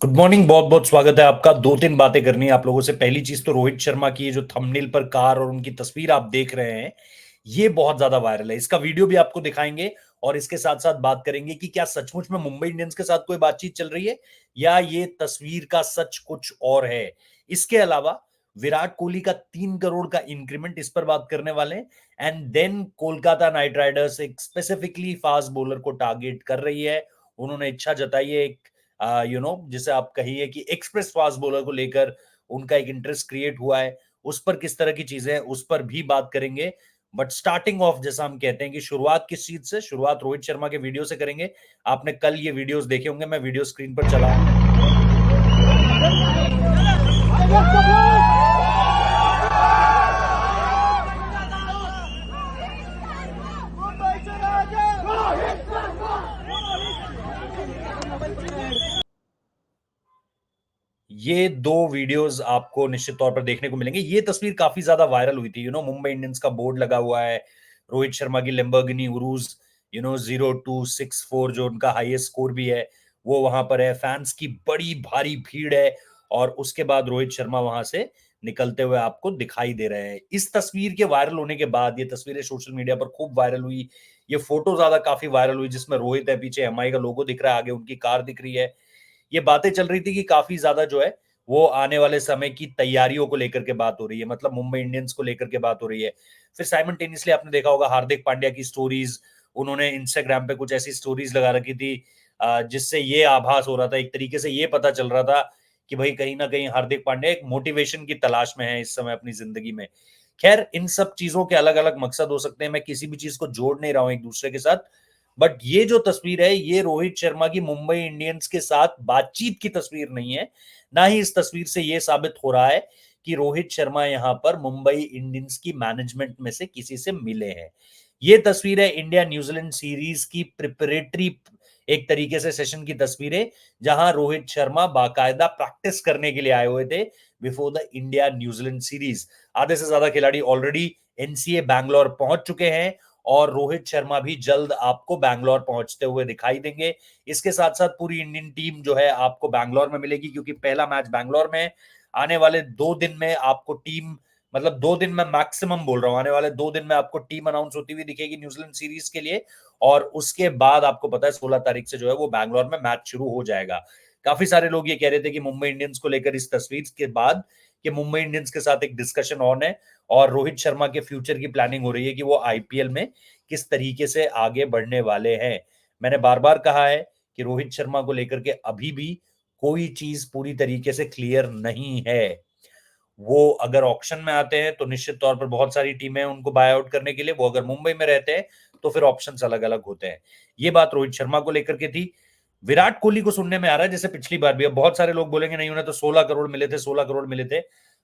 Good morning. बहुत बहुत स्वागत है आपका। दो तीन बातें करनी है आप लोगों से। पहली चीज तो रोहित शर्मा की ये जो थंबनेल पर कार और उनकी तस्वीर आप देख रहे हैं, ये बहुत ज्यादा वायरल है। इसका वीडियो भी आपको दिखाएंगे और इसके साथ साथ बात करेंगे कि क्या सचमुच में मुंबई इंडियंस के साथ कोई बातचीत चल रही है या ये तस्वीर का सच कुछ और है। इसके अलावा विराट कोहली का 3 करोड़ का इंक्रीमेंट, इस पर बात करने वाले हैं। And then Kolkata Knight Riders एक स्पेसिफिकली फास्ट बॉलर को टारगेट कर रही है। उन्होंने इच्छा जताई है एक जिसे आप कहिए कि एक्सप्रेस फास्ट बॉलर को लेकर उनका एक इंटरेस्ट क्रिएट हुआ है। उस पर किस तरह की चीजें हैं उस पर भी बात करेंगे। बट स्टार्टिंग ऑफ, जैसा हम कहते हैं कि शुरुआत किस चीज से, शुरुआत रोहित शर्मा के वीडियो से करेंगे। आपने कल ये वीडियोस देखे होंगे, मैं वीडियो स्क्रीन पर चलाऊं। ये दो वीडियोस आपको निश्चित तौर पर देखने को मिलेंगे। ये तस्वीर काफी ज्यादा वायरल हुई थी। मुंबई इंडियंस का बोर्ड लगा हुआ है, रोहित शर्मा की लैम्बोर्गिनी उरूज 0264, जो उनका हाईएस्ट स्कोर भी है, वो वहां पर है। फैंस की बड़ी भारी भीड़ है और उसके बाद रोहित शर्मा वहां से निकलते हुए आपको दिखाई दे रहे हैं। इस तस्वीर के वायरल होने के बाद ये तस्वीरें सोशल मीडिया पर खूब वायरल हुई। ये फोटो ज्यादा काफी वायरल हुई जिसमें रोहित है, पीछे एमआई का लोगो दिख रहा है, आगे उनकी कार दिख रही है। ये बातें चल रही थी कि काफी ज्यादा जो है वो आने वाले समय की तैयारियों को लेकर के बात हो रही है, मतलब मुंबई इंडियंस को लेकर के बात हो रही है। फिर साइमल्टेनियसली आपने देखा होगा हार्दिक पांड्या की स्टोरीज, उन्होंने इंस्टाग्राम पे कुछ ऐसी स्टोरीज लगा रखी थी जिससे ये आभास हो रहा था, एक तरीके से ये पता चल रहा था कि भाई कहीं ना कहीं हार्दिक पांड्या एक मोटिवेशन की तलाश में है इस समय अपनी जिंदगी में। खैर, इन सब चीजों के अलग अलग मकसद हो सकते हैं, मैं किसी भी चीज को जोड़ नहीं रहा हूं एक दूसरे के साथ। बट ये जो तस्वीर है, ये रोहित शर्मा की मुंबई इंडियंस के साथ बातचीत की तस्वीर नहीं है। ना ही इस तस्वीर से यह साबित हो रहा है कि रोहित शर्मा यहां पर मुंबई इंडियंस की मैनेजमेंट में से किसी से मिले हैं। ये तस्वीर है इंडिया न्यूजीलैंड सीरीज की प्रिपरेटरी, एक तरीके से सेशन की तस्वीरें, जहां रोहित शर्मा बाकायदा प्रैक्टिस करने के लिए आए हुए थे before the India New Zealand series. आधे से ज्यादा खिलाड़ी ऑलरेडी एनसीए बैंगलोर पहुंच चुके हैं और रोहित शर्मा भी जल्द आपको बैंगलोर पहुंचते हुए दिखाई देंगे। इसके साथ साथ पूरी इंडियन टीम जो है आपको बैंगलोर में मिलेगी, क्योंकि पहला मैच बैंगलोर में है। आने वाले 2 दिन में आपको टीम, मतलब 2 दिन में मैक्सिमम बोल रहा हूं, आने वाले 2 दिन में आपको टीम अनाउंस होती हुई दिखेगी न्यूजीलैंड सीरीज के लिए। और उसके बाद आपको पता है 16 तारीख से जो है वो बैंगलोर में मैच शुरू हो जाएगा। काफी सारे लोग ये कह रहे थे कि मुंबई इंडियंस को लेकर इस तस्वीर के बाद कि मुंबई इंडियंस के साथ एक डिस्कशन ऑन है और रोहित शर्मा के फ्यूचर की प्लानिंग हो रही है कि वो आईपीएल में किस तरीके से आगे बढ़ने वाले हैं। मैंने बार बार कहा है कि रोहित शर्मा को लेकर के अभी भी कोई चीज पूरी तरीके से क्लियर नहीं है। वो अगर ऑक्शन में आते हैं तो निश्चित तौर पर बहुत सारी टीमें उनको बाय आउट करने के लिए, वो अगर मुंबई में रहते हैं तो फिर ऑप्शंस अलग अलग होते हैं। ये बात रोहित शर्मा को लेकर के थी। विराट कोहली को सुनने में आ रहा है जैसे पिछली बार भी, अब बहुत सारे लोग बोलेंगे नहीं उन्हें तो 16 करोड़ मिले थे, 16 करोड़ मिले थे।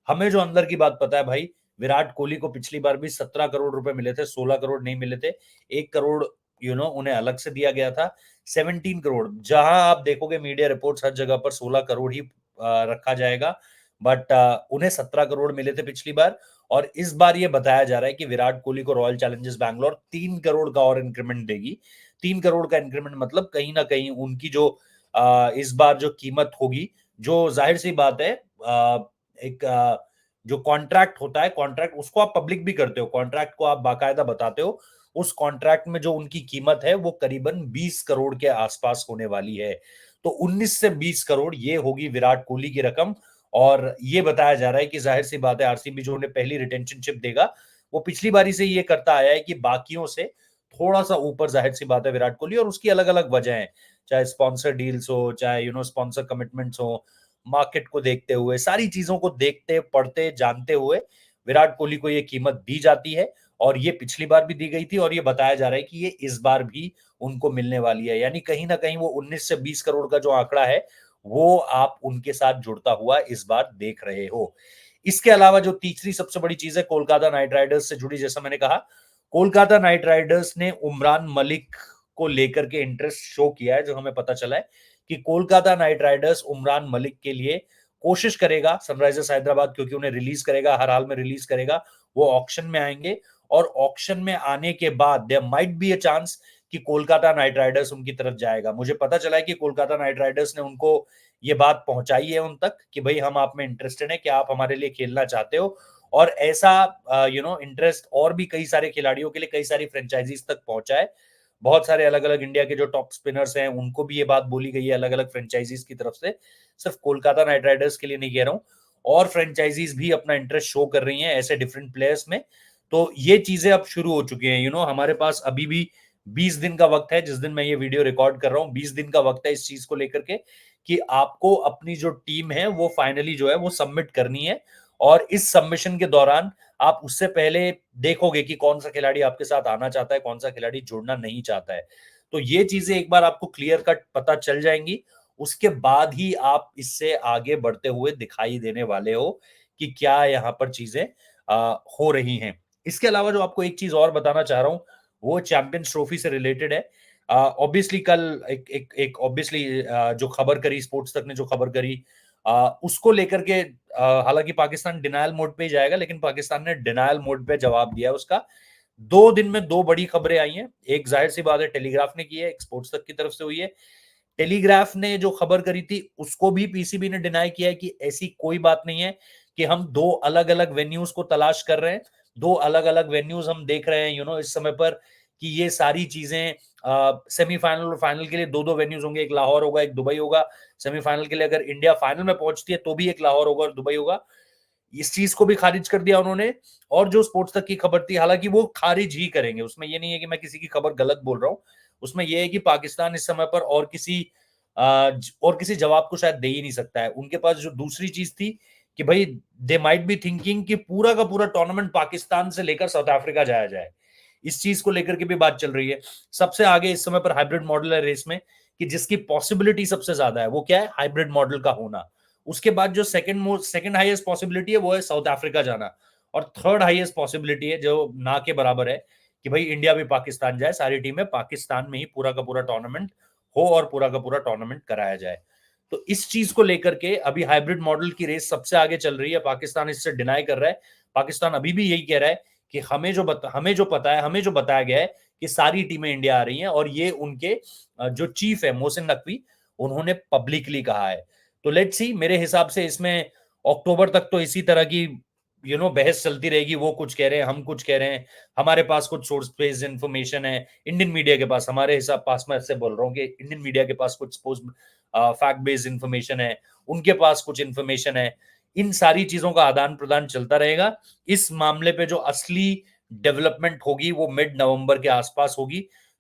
हमें जो अंदर की बात पता है भाई, विराट कोहली को पिछली बार भी 17 करोड़ रुपए मिले थे, 16 करोड़ नहीं मिले थे। 1 करोड़ उन्हें अलग से दिया गया था। 17 करोड़, जहां आप देखोगे मीडिया रिपोर्ट्स हर जगह पर 16 करोड़ ही रखा जाएगा। बट उन्हें 17 करोड़ मिले थे पिछली बार। और इस बार ये बताया जा रहा है कि विराट कोहली को रॉयल चैलेंजर्स बैंगलोर 3 करोड़ का और इंक्रीमेंट देगी। 3 करोड़ का इंक्रीमेंट मतलब कहीं ना कहीं उनकी जो इस बार जो कीमत होगी, जो जाहिर सी बात है, एक जो कॉन्ट्रैक्ट होता है, कॉन्ट्रैक्ट उसको आप पब्लिक भी करते हो, कॉन्ट्रैक्ट को आप बाकायदा बताते हो। उस कॉन्ट्रैक्ट में जो उनकी कीमत है वो करीबन 20 करोड़ के आसपास होने वाली है। तो 19 से 20 करोड़ ये होगी विराट कोहली की रकम। और ये बताया जा रहा है कि जाहिर सी बात है आरसीबी जो उन्हें पहली रिटेंशनशिप देगा, वो पिछली बारी से ये करता आया है कि बाकियों से थोड़ा सा ऊपर, जाहिर सी बात है विराट कोहली, और उसकी अलग अलग वजह है, चाहे स्पॉन्सर डील्स हो, चाहे स्पॉन्सर कमिटमेंट्स हो, मार्केट को देखते हुए, सारी चीजों को देखते पढ़ते जानते हुए विराट कोहली को ये कीमत दी जाती है। और ये पिछली बार भी दी गई थी और ये बताया जा रहा है कि ये इस बार भी उनको मिलने वाली है। यानी कहीं ना कहीं वो 19 से 20 करोड़ का जो आंकड़ा है वो आप उनके साथ जुड़ता हुआ इस बार देख रहे हो। इसके अलावा जो तीसरी सबसे बड़ी चीज है कोलकाता नाइट राइडर्स से जुड़ी, जैसा मैंने कहा, कोलकाता नाइट राइडर्स ने उमरान मलिक को लेकर के इंटरेस्ट शो किया है। जो हमें पता चला है कि कोलकाता नाइट राइडर्स उमरान मलिक के लिए कोशिश करेगा, सनराइजर्स हैदराबाद क्योंकि उन्हें रिलीज करेगा, हर हाल में रिलीज करेगा, वो ऑक्शन में आएंगे। और ऑक्शन में आने के बाद there might be a chance कि कोलकाता नाइट राइडर्स उनकी तरफ जाएगा। मुझे पता चला है कि कोलकाता नाइट राइडर्स ने उनको ये बात पहुंचाई है उन तक कि भाई हम आप में इंटरेस्टेड है, क्या आप हमारे लिए खेलना चाहते हो। और ऐसा इंटरेस्ट और भी कई सारे खिलाड़ियों के लिए कई सारी फ्रेंचाइजीज तक पहुंचा है। बहुत सारे अलग अलग इंडिया के जो टॉप स्पिनर्स हैं उनको भी ये बात बोली गई है अलग अलग फ्रेंचाइजीज की तरफ से, सिर्फ कोलकाता नाइट राइडर्स के लिए नहीं कह रहा हूँ। और फ्रेंचाइजीज भी अपना इंटरेस्ट शो कर रही हैं ऐसे डिफरेंट प्लेयर्स में। तो ये चीजें अब शुरू हो चुकी हैं। हमारे पास अभी भी 20 दिन का वक्त है, जिस दिन मैं ये वीडियो रिकॉर्ड कर रहा हूँ 20 दिन का वक्त है इस चीज को लेकर के कि आपको अपनी जो टीम है वो फाइनली जो है वो सबमिट करनी है। और इस सबमिशन के दौरान आप उससे पहले देखोगे कि कौन सा खिलाड़ी आपके साथ आना चाहता है, कौन सा खिलाड़ी जुड़ना नहीं चाहता है। तो ये चीजें एक बार आपको क्लियर कट पता चल जाएंगी, उसके बाद ही आप इससे आगे बढ़ते हुए दिखाई देने वाले हो कि क्या यहाँ पर चीजें हो रही हैं। इसके अलावा जो आपको एक चीज और बताना चाह रहा हूं वो चैंपियंस ट्रॉफी से रिलेटेड है। ऑब्वियसली कल एक ऑब्वियसली जो खबर करी स्पोर्ट्स तक ने जो खबर करी उसको लेकर के हालांकि पाकिस्तान डिनायल मोड पे ही जाएगा, लेकिन पाकिस्तान ने डिनायल मोड पे जवाब दिया उसका। 2 दिन में 2 बड़ी खबरें आई हैं। एक जाहिर सी बात है टेलीग्राफ ने की है, एक स्पोर्ट्स तक की तरफ से हुई है। टेलीग्राफ ने जो खबर करी थी उसको भी पीसीबी ने डिनाई किया है कि ऐसी कोई बात नहीं है कि हम 2 अलग अलग वेन्यूज को तलाश कर रहे हैं, 2 अलग अलग वेन्यूज हम देख रहे हैं इस समय पर, कि ये सारी चीजें सेमीफाइनल और फाइनल के लिए 2 2 वेन्यूज होंगे, एक लाहौर होगा एक दुबई होगा। सेमीफाइनल के लिए अगर इंडिया फाइनल में पहुंचती है तो भी एक लाहौर होगा और दुबई होगा। इस चीज को भी खारिज कर दिया उन्होंने। और जो स्पोर्ट्स तक की खबर थी, हालांकि वो खारिज ही करेंगे, उसमें ये नहीं है कि मैं किसी की खबर गलत बोल रहा हूं, उसमें यह है कि पाकिस्तान इस समय पर और किसी जवाब को शायद दे ही नहीं सकता है। उनके पास जो दूसरी चीज थी कि भाई दे माइट बी थिंकिंग कि पूरा का पूरा टूर्नामेंट पाकिस्तान से लेकर साउथ अफ्रीका जाया जाए। इस चीज को लेकर के भी बात चल रही है। सबसे आगे इस समय पर हाइब्रिड मॉडल है रेस में, कि जिसकी पॉसिबिलिटी सबसे ज्यादा है वो क्या है, हाइब्रिड मॉडल का होना। उसके बाद जो सेकंड हाईएस्ट पॉसिबिलिटी है वो है साउथ अफ्रीका जाना। और थर्ड हाईएस्ट पॉसिबिलिटी है जो ना के बराबर है कि भाई इंडिया भी पाकिस्तान जाए, सारी टीमें पाकिस्तान में ही पूरा का पूरा टूर्नामेंट हो और पूरा का पूरा टूर्नामेंट कराया जाए। तो इस चीज को लेकर के अभी हाइब्रिड मॉडल की रेस सबसे आगे चल रही है। पाकिस्तान इससे डिनाई कर रहा है। पाकिस्तान अभी भी यही कह रहा है कि हमें जो पता है, हमें जो बताया गया है कि सारी टीमें इंडिया आ रही हैं, और ये उनके जो चीफ है मोहसिन नकवी उन्होंने पब्लिकली कहा है। तो लेट्स सी, मेरे हिसाब से इसमें अक्टूबर तक तो इसी तरह की बहस चलती रहेगी। वो कुछ कह रहे हैं, हम कुछ कह रहे हैं, हमारे पास कुछ सोर्स बेस्ड इंफॉर्मेशन है इंडियन मीडिया के पास, हमारे हिसाब पास मैं इससे बोल रहा हूँ कि इंडियन मीडिया के पास कुछ फैक्ट बेस्ड इंफॉर्मेशन है, उनके पास कुछ इंफॉर्मेशन है। इन सारी चीजों का आदान प्रदान चलता रहेगा। इस मामले पे जो असली डेवलपमेंट होगी वो मिड नवंबर के आसपास होगी।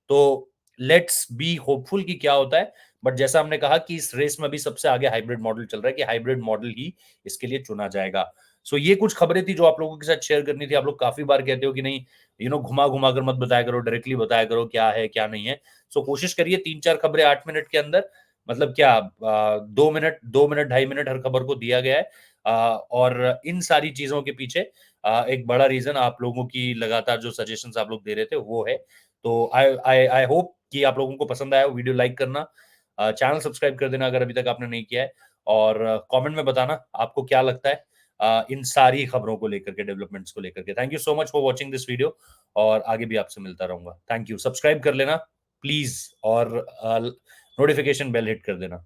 तो लेट्स बी होपफुल कि क्या होता है। बट जैसा हमने कहा कि इस रेस में भी सबसे आगे हाइब्रिड मॉडल चल रहा है, कि हाइब्रिड मॉडल ही इसके लिए चुना जाएगा। सो ये कुछ खबरें थी जो आप लोगों के साथ शेयर करनी थी। आप लोग काफी बार कहते हो कि नहीं घुमा घुमा कर मत बताया करो, डायरेक्टली बताया करो क्या है क्या नहीं है। सो कोशिश करिए 3 4 खबरें 8 मिनट के अंदर, मतलब क्या 2 मिनट 2 मिनट 2.5 मिनट हर खबर को दिया गया है। और इन सारी चीजों के पीछे एक बड़ा रीजन आप लोगों की लगातार जो सजेशंस आप लोग दे रहे थे वो है। तो आई आई आई होप कि आप लोगों को पसंद आया। वीडियो लाइक करना, चैनल सब्सक्राइब कर देना अगर अभी तक आपने नहीं किया है, और कमेंट में बताना आपको क्या लगता है इन सारी खबरों को लेकर के, डेवलपमेंट्स को लेकर के। Thank you so much for watching this video, और आगे भी आपसे मिलता रहूंगा। Thank you. सब्सक्राइब कर लेना प्लीज, और नोटिफिकेशन बेल हिट कर देना।